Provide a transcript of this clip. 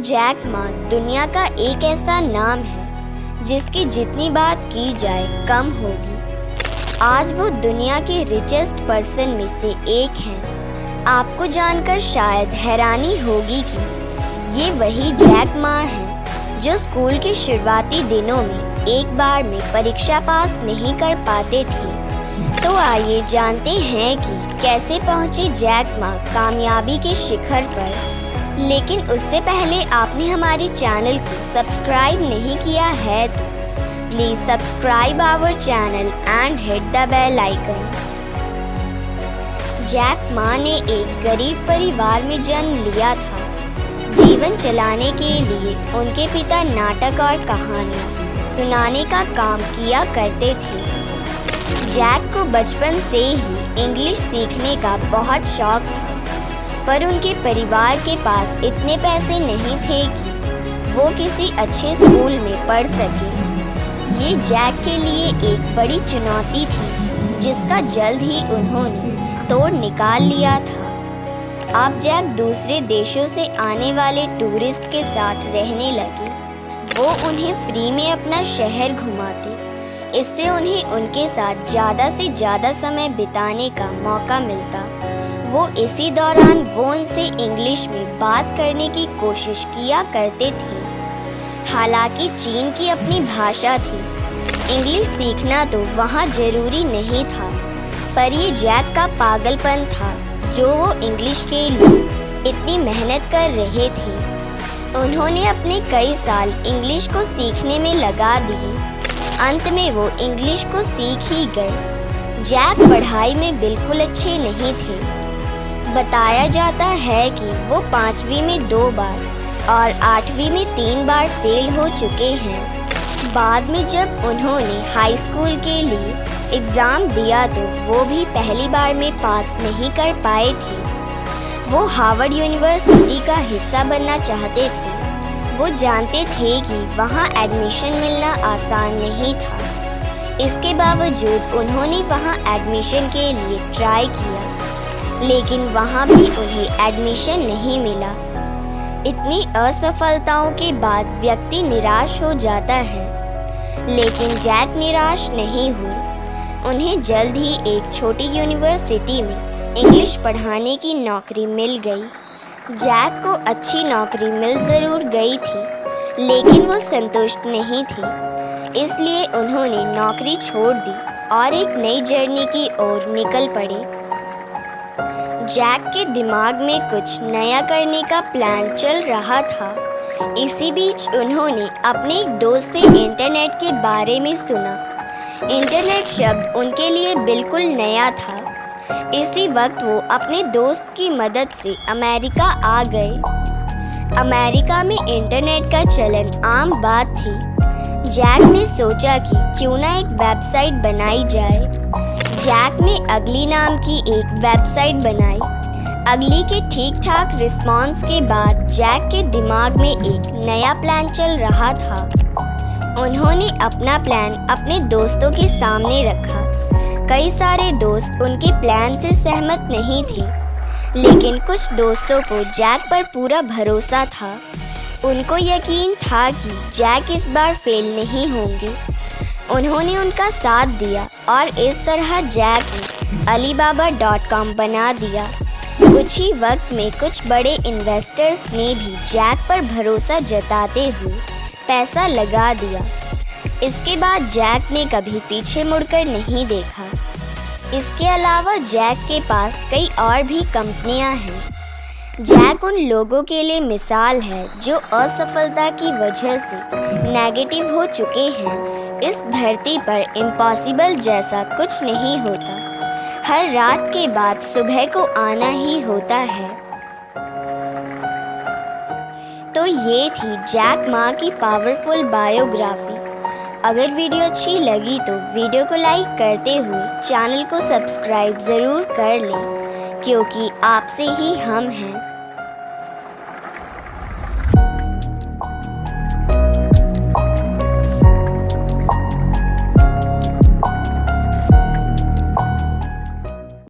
Jack Ma दुनिया का एक ऐसा नाम है जिसकी जितनी बात की जाए कम होगी। आज वो दुनिया के रिचेस्ट पर्सन में से एक हैं। आपको जानकर शायद हैरानी होगी कि ये वही जैक मा है जो स्कूल के शुरुआती दिनों में एक बार में परीक्षा पास नहीं कर पाते थे। तो आइए जानते हैं कि कैसे पहुंचे जैक मा कामयाबी के शिखर पर। लेकिन उससे पहले आपने हमारे चैनल को सब्सक्राइब नहीं किया है तो please subscribe our channel and hit the bell icon. Jack Ma ने एक गरीब परिवार में जन्म लिया था। जीवन चलाने के लिए उनके पिता नाटक और कहानियाँ सुनाने का काम किया करते थे। जैक को बचपन से ही इंग्लिश सीखने का बहुत शौक था, पर उनके परिवार के पास इतने पैसे नहीं थे कि वो किसी अच्छे स्कूल में पढ़ सके। ये जैक के लिए एक बड़ी चुनौती थी जिसका जल्द ही उन्होंने तोड़ निकाल लिया था। अब जैक दूसरे देशों से आने वाले टूरिस्ट के साथ रहने लगे। वो उन्हें फ्री में अपना शहर घुमाते। इससे उन्हें उनके साथ ज़्यादा से ज़्यादा समय बिताने का मौका मिलता। वो इसी दौरान वो उनसे इंग्लिश में बात करने की कोशिश किया करते थे। हालांकि चीन की अपनी भाषा थी, इंग्लिश सीखना तो वहाँ जरूरी नहीं था, पर ये जैक का पागलपन था जो वो इंग्लिश के लिए इतनी मेहनत कर रहे थे। उन्होंने अपने कई साल इंग्लिश को सीखने में लगा दिए। अंत में वो इंग्लिश को सीख ही गए। जैक पढ़ाई में बिल्कुल अच्छे नहीं थे। बताया जाता है कि वो 5वीं में 2 बार और 8वीं में 3 बार फेल हो चुके हैं। बाद में जब उन्होंने हाई स्कूल के लिए एग्ज़ाम दिया तो वो भी पहली बार में पास नहीं कर पाए थे। वो हार्वर्ड यूनिवर्सिटी का हिस्सा बनना चाहते थे। वो जानते थे कि वहाँ एडमिशन मिलना आसान नहीं था। इसके बावजूद उन्होंने वहाँ एडमिशन के लिए ट्राई किया, लेकिन वहाँ भी उन्हें एडमिशन नहीं मिला। इतनी असफलताओं के बाद व्यक्ति निराश हो जाता है, लेकिन जैक निराश नहीं हुए। उन्हें जल्द ही एक छोटी यूनिवर्सिटी में इंग्लिश पढ़ाने की नौकरी मिल गई। जैक को अच्छी नौकरी मिल ज़रूर गई थी, लेकिन वो संतुष्ट नहीं थे। इसलिए उन्होंने नौकरी छोड़ दी और एक नई जर्नी की ओर निकल पड़े। जैक के दिमाग में कुछ नया करने का प्लान चल रहा था। इसी बीच उन्होंने अपने एक दोस्त से इंटरनेट के बारे में सुना। इंटरनेट शब्द उनके लिए बिल्कुल नया था। इसी वक्त वो अपने दोस्त की मदद से अमेरिका आ गए। अमेरिका में इंटरनेट का चलन आम बात थी। जैक ने सोचा कि क्यों ना एक वेबसाइट बनाई जाए। जैक ने अगली नाम की एक वेबसाइट बनाई। अगली के ठीक ठाक रिस्पॉन्स के बाद जैक के दिमाग में एक नया प्लान चल रहा था। उन्होंने अपना प्लान अपने दोस्तों के सामने रखा। कई सारे दोस्त उनके प्लान से सहमत नहीं थे, लेकिन कुछ दोस्तों को जैक पर पूरा भरोसा था। उनको यकीन था कि जैक इस बार फेल नहीं होंगे। उन्होंने उनका साथ दिया और इस तरह जैक ने Alibaba.com बना दिया। कुछ ही वक्त में कुछ बड़े इन्वेस्टर्स ने भी जैक पर भरोसा जताते हुए पैसा लगा दिया। इसके बाद जैक ने कभी पीछे मुड़कर नहीं देखा। इसके अलावा जैक के पास कई और भी कंपनियां हैं। जैक उन लोगों के लिए मिसाल है जो असफलता की वजह से नेगेटिव हो चुके हैं। इस धरती पर इम्पॉसिबल जैसा कुछ नहीं होता। हर रात के बाद सुबह को आना ही होता है। तो ये थी जैक मा की पावरफुल बायोग्राफी। अगर वीडियो अच्छी लगी तो वीडियो को लाइक करते हुए चैनल को सब्सक्राइब ज़रूर कर लें, क्योंकि आपसे ही हम हैं।